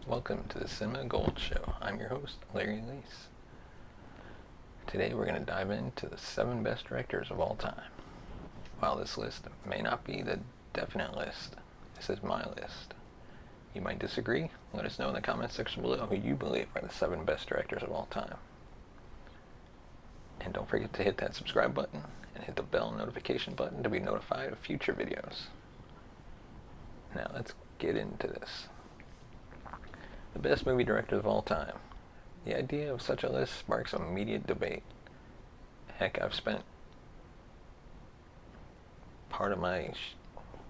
Welcome to the Cinema Gold Show. I'm your host, Larry Leese. Today we're going to dive into the 7 best directors of all time. While this list may not be the definite list, this is my list. You might disagree. Let us know in the comments section below who you believe are the 7 best directors of all time. And don't forget to hit that subscribe button and hit the bell notification button to be notified of future videos. Now let's get into this. The best movie directors of all time. The idea of such a list sparks immediate debate. Heck, I've spent part of my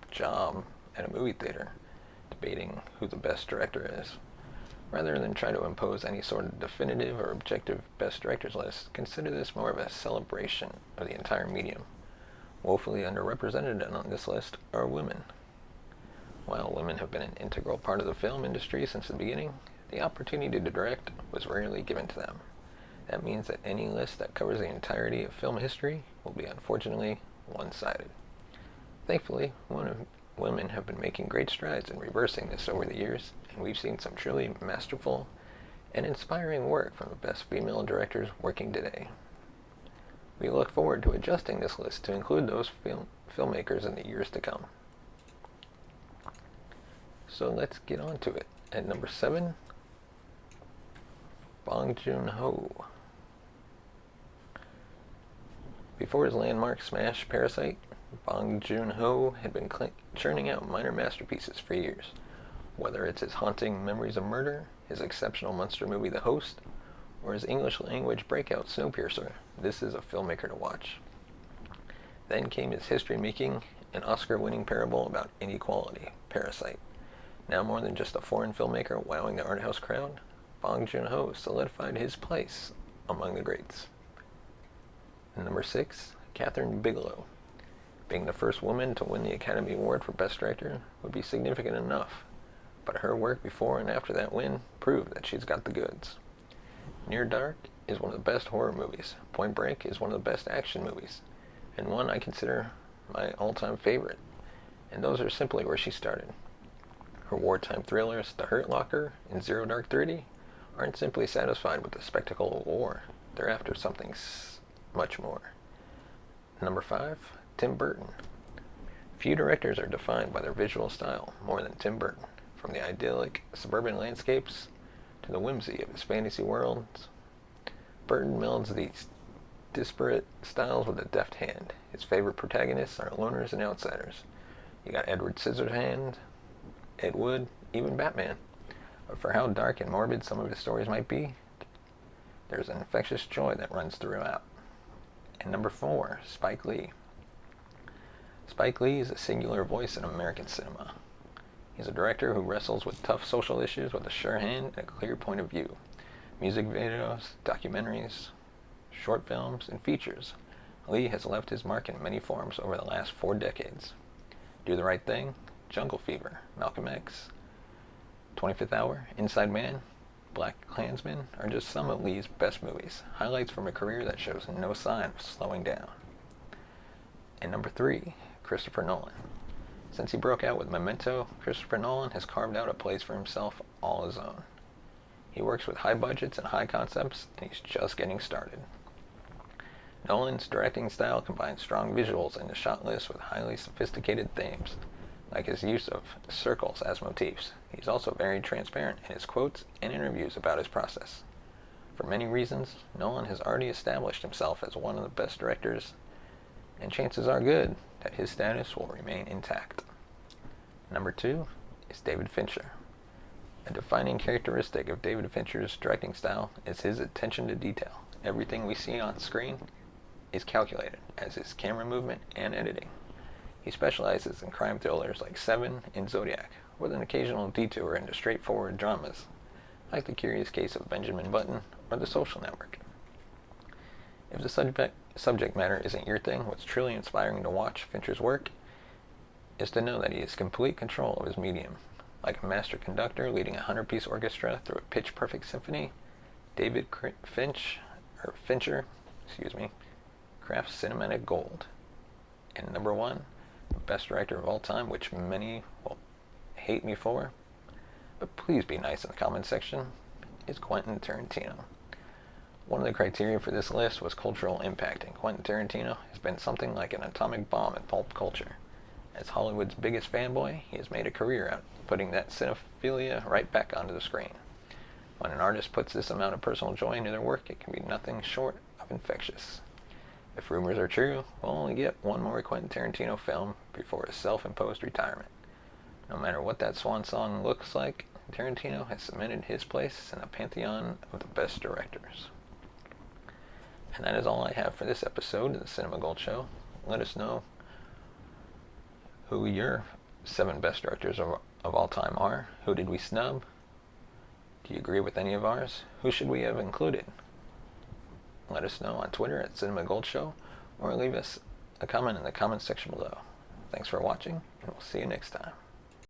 job at a movie theater debating who the best director is. Rather than try to impose any sort of definitive or objective best directors list, consider this more of a celebration of the entire medium. Woefully underrepresented on this list are women. While women have been an integral part of the film industry since the beginning, the opportunity to direct was rarely given to them. That means that any list that covers the entirety of film history will be unfortunately one-sided. Thankfully, women have been making great strides in reversing this over the years, and we've seen some truly masterful and inspiring work from the best female directors working today. We look forward to adjusting this list to include those filmmakers in the years to come. So let's get on to it. At number 7, Bong Joon-ho. Before his landmark smash Parasite, Bong Joon-ho had been churning out minor masterpieces for years. Whether it's his haunting Memories of Murder, his exceptional monster movie The Host, or his English language breakout Snowpiercer, this is a filmmaker to watch. Then came his history-making and Oscar-winning parable about inequality, Parasite. Now more than just a foreign filmmaker wowing the art house crowd, Bong Joon-ho solidified his place among the greats. Number 6, Kathryn Bigelow. Being the first woman to win the Academy Award for Best Director would be significant enough, but her work before and after that win proved that she's got the goods. Near Dark is one of the best horror movies. Point Break is one of the best action movies, and one I consider my all-time favorite. And those are simply where she started. Her wartime thrillers, The Hurt Locker and Zero Dark 30, aren't simply satisfied with the spectacle of war. They're after something much more. Number 5, Tim Burton. Few directors are defined by their visual style more than Tim Burton. From the idyllic suburban landscapes to the whimsy of his fantasy worlds, Burton melds these disparate styles with a deft hand. His favorite protagonists are loners and outsiders. You got Edward Scissorhands, Ed Wood, even Batman. But for how dark and morbid some of his stories might be, there's an infectious joy that runs throughout. And number 4, Spike Lee. Spike Lee is a singular voice in American cinema. He's a director who wrestles with tough social issues with a sure hand and a clear point of view. Music videos, documentaries, short films, and features. Lee has left his mark in many forms over the last 4 decades. Do the Right Thing, Jungle Fever, Malcolm X, 25th Hour, Inside Man, Black Klansman are just some of Lee's best movies, highlights from a career that shows no sign of slowing down. And number 3, Christopher Nolan. Since he broke out with Memento, Christopher Nolan has carved out a place for himself all his own. He works with high budgets and high concepts, and he's just getting started. Nolan's directing style combines strong visuals in the shot list with highly sophisticated themes, like his use of circles as motifs. He's also very transparent in his quotes and interviews about his process. For many reasons, Nolan has already established himself as one of the best directors, and chances are good that his status will remain intact. Number 2 is David Fincher. A defining characteristic of David Fincher's directing style is his attention to detail. Everything we see on screen is calculated, as is camera movement and editing. He specializes in crime thrillers like Seven and Zodiac, with an occasional detour into straightforward dramas, like The Curious Case of Benjamin Button or The Social Network. If the subject matter isn't your thing, what's truly inspiring to watch Fincher's work is to know that he has complete control of his medium. Like a master conductor leading a 100-piece orchestra through a pitch-perfect symphony, David Fincher crafts cinematic gold. And number 1, best director of all time, which many will hate me for, but please be nice in the comment section, is Quentin Tarantino. One of the criteria for this list was cultural impact, and Quentin Tarantino has been something like an atomic bomb in pulp culture. As Hollywood's biggest fanboy, he has made a career out of putting that cinephilia right back onto the screen. When an artist puts this amount of personal joy into their work, it can be nothing short of infectious. If rumors are true, we'll only get one more Quentin Tarantino film before his self-imposed retirement. No matter what that swan song looks like, Tarantino has cemented his place in the pantheon of the best directors. And that is all I have for this episode of the Cinema Gold Show. Let us know who your 7 best directors of all time are. Who did we snub? Do you agree with any of ours? Who should we have included? Let us know on Twitter at Cinema Gold Show, or leave us a comment in the comments section below. Thanks for watching, and we'll see you next time.